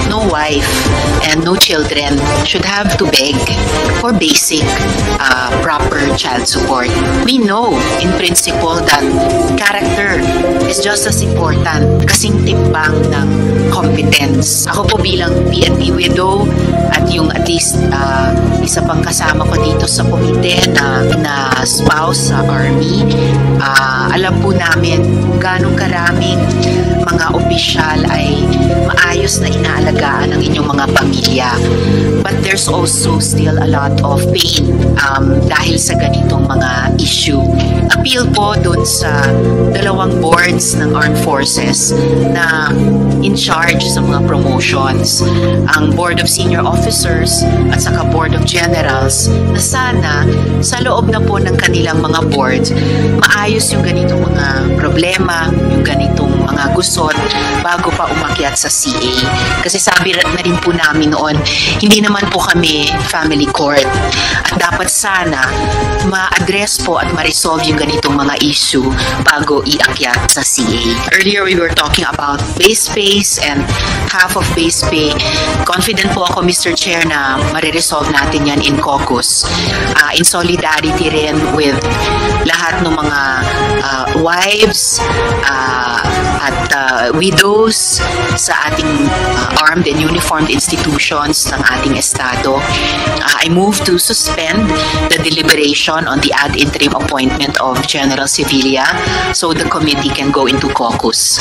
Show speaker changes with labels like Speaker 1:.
Speaker 1: no wife and no children should have to beg for basic proper child support. We know in principle that character is just as important, kasing timbang ng competence. Ako po bilang PNP widow at yung at least isa pang kasama ko dito sa komite na spouse sa Army, alam po namin kung ganong karaming mga opisyal ay maayos na inaalagaan ng inyong mga pamilya. But there's also still a lot of pain dahil sa ganitong mga issue. Appeal po dun sa dalawang boards ng Armed Forces na in charge sa mga promotions, ang Board of Senior Officers at saka Board of Generals, na sana sa loob na po ng kanilang mga boards maayos yung ganitong mga problema, yung ganitong mga gusot bago pa umakyat sa CA. Kasi sabi na rin po namin noon, hindi naman po kami family court at dapat sana ma-address po at ma-resolve yung ganitong mga issue bago iakyat sa CA. Earlier we were talking about base pay and half of base pay. Confident po ako, Mr. Chair, na mariresolve natin yan in caucus. In solidarity rin with lahat ng mga wives at widows sa ating armed and uniformed institutions ng ating Estado. I move to suspend the deliberation on the ad interim appointment of General Sevilla so the committee can go into caucus.